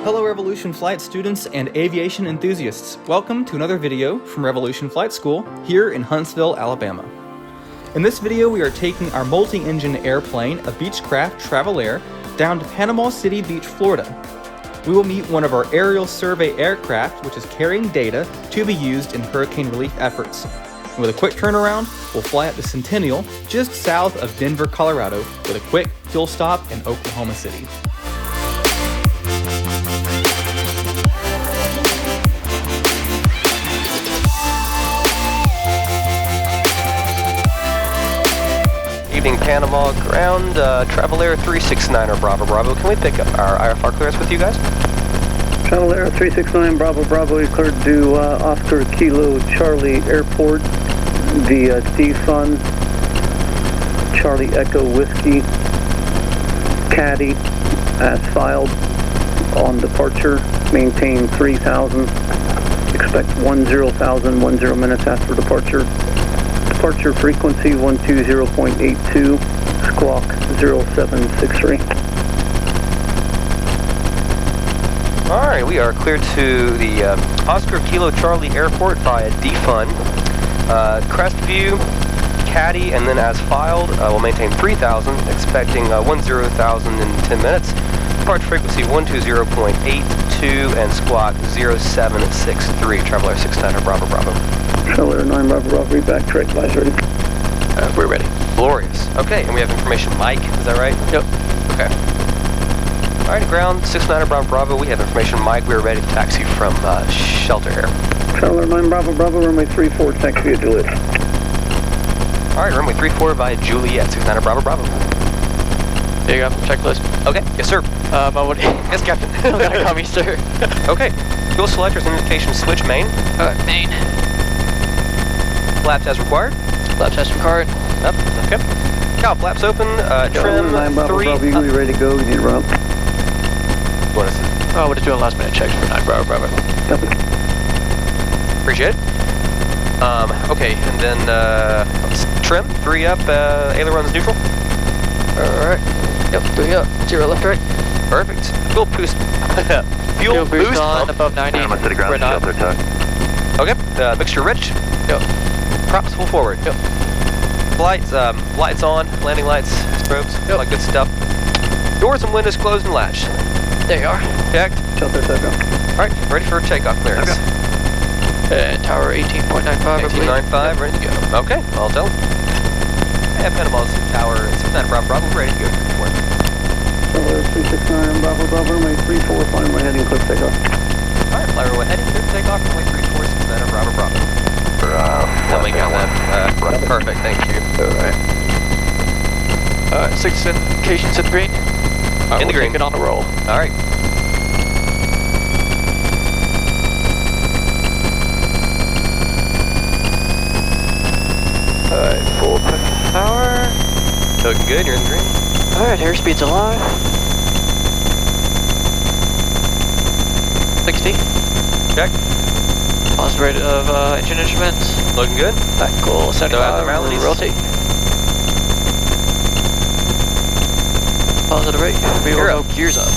Hello Revolution Flight students and aviation enthusiasts. Welcome to another video from Revolution Flight School here in Huntsville, Alabama. In this video we are taking our multi-engine airplane, a Beechcraft Travel Air, down to Panama City Beach, Florida. We will meet one of our aerial survey aircraft which is carrying data to be used in hurricane relief efforts. And with a quick turnaround, we'll fly up to Centennial, just south of Denver, Colorado, with a quick fuel stop in Oklahoma City. Evening Panama ground, Travel Air 369 Bravo Bravo. Can we pick up our IFR clearance with you guys? Travel Air 369 Bravo Bravo, you cleared to Oscar Kilo Charlie Airport, the D-Fun, Charlie Echo Whiskey, Caddy, as filed on departure, maintain 3,000, expect 10,000 minutes after departure. Departure frequency 120.82, squawk 0763. Alright, we are cleared to the Oscar Kilo Charlie Airport via D-Fun. Crestview, Caddy, and then as filed, we'll maintain 3,000, expecting 10,000 in 10 minutes. Departure frequency 120.82 and squawk 0763. Travel Air 69 Bravo Bravo. Travel Air 9 Bravo Bravo, read back, track advice ready. We're ready. Glorious. Okay, and we have information Mike, is that right? Yep. Okay. Alright, ground 69 Bravo Bravo, we have information Mike, we are ready to taxi from shelter here. Travel Air 9 Bravo Bravo, runway 34, taxi via Juliet. Alright, runway 34 via Juliet, 69 Bravo Bravo. There you go, checklist. Okay, yes sir. What? Yes, Captain. Don't gotta call me sir. Okay, fuel selectors indication switch main. Main. Flaps as required. Flaps as required. Up, okay. Cow flaps open, trim 9 Bravo 3. Bravo, you ready to go, you need to run up. What is it? Oh, we're just doing last minute checks for 9 Bravo Bravo. Copy. Appreciate it. Okay, and then trim 3 up, ailerons neutral. Alright. Yep, 3 up. 0 left, right. Perfect. Fuel boost. Fuel boost on pump. above 90. Panama City ground, We're not. shelter tuck. Okay, mixture rich. Yep. Props full forward. Yep. Lights, lights on, landing lights, strobes, Yep. all that good stuff. Doors and windows closed and latched. There you are. Checked. Shelter tuck up. Alright, ready for takeoff clearance. And tower 18.95, 1895, ready to go. Okay, I'll tell them. I have Panama City Tower 69 Bravo Bravo, ready to go. Travel Air 369 Bravo Bravo, runway 34, flying my heading, clear takeoff. Alright, fly runway heading, clear for takeoff, runway 34, 69 Bravo Bravo. Coming on that. Perfect, thank you. Alright. 6 indications in the green. In the green. Take it on the roll. Alright. Alright, full power. Looking good, you're in the green. Alright, airspeed's alive. 60. Check. Positive rate of engine instruments. Looking good. Back cool, 75. No abnormalities. Rotate. Positive rate. We will go gears up.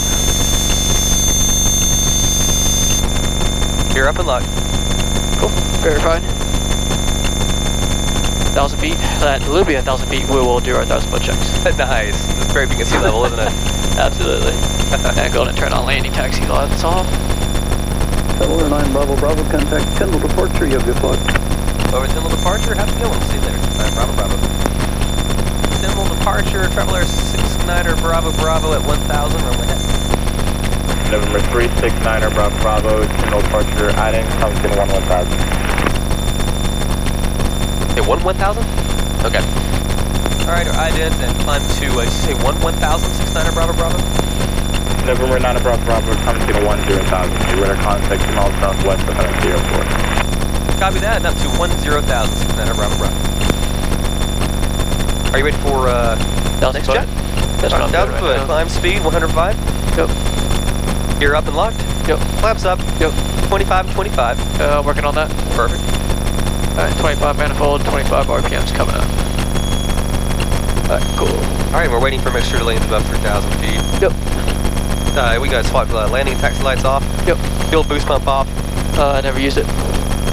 Gear up and locked. Cool. Verified. 1,000 feet. That will be 1,000 feet. We will do our 1,000 foot checks. Nice. It's very big at sea level, isn't it? Absolutely. And go and turn on landing taxi lights off. Travel Air 9 Bravo Bravo, contact Tyndall departure, you have good luck. Over Tyndall departure, have a good one. See you later. Bravo Bravo. Tyndall departure, Travel Air 69 Bravo Bravo at 1,000, runway head. November 369 Bravo Bravo, Tyndall departure, adding, comes in 1,000. Okay, 1,000? Okay. Alright, our ident and climb to, did you say 1,000, 69 Bravo Bravo? November 9 Bravo Bravo, comes in 10,000. You are contact 2 miles southwest of the airport. Copy that, and up to 10,000, 69 Bravo Bravo. Are you ready for, 1,000 next foot. jet? That's what I'm 1,000 doing foot, right now. climb speed, 105. Yep. Gear up and locked. Yep. Flaps up. Yep. 25, 25. Working on that. Perfect. Alright, 25 manifold, 25 RPMs coming up. Alright, cool. Alright, we're waiting for mixture to land above 3,000 feet. Yep. We got to swap landing taxi lights off. Yep. Fuel boost pump off. I never used it.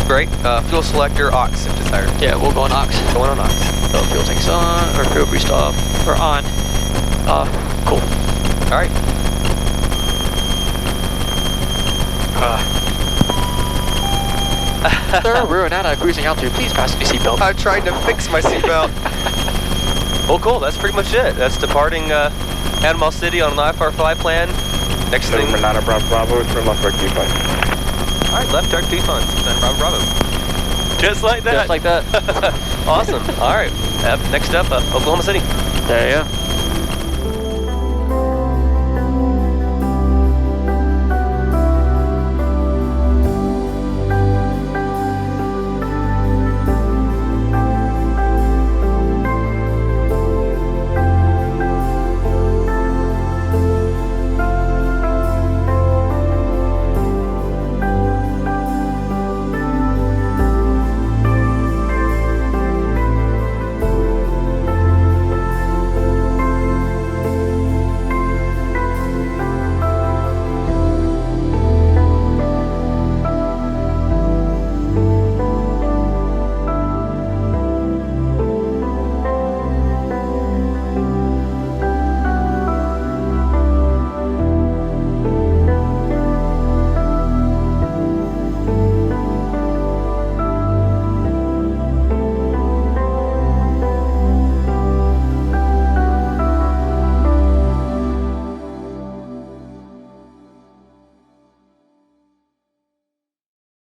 Great. Fuel selector, aux if desired. Yeah, we'll go on aux. Going on aux. So fuel tank's on, or fuel boost off, or on. Cool. All right. Sir, we're at a cruising altitude. Please fasten your seatbelt. I tried to fix my seatbelt. Well, cool. That's pretty much it. That's departing Panama City on an IFR flight plan. Next thing. November 9 Bravo Bravo, turn left direct defund. All right, left direct defund. Bravo Bravo. Just like that. Just like that. Awesome. All right. Next up, Oklahoma City. There you go.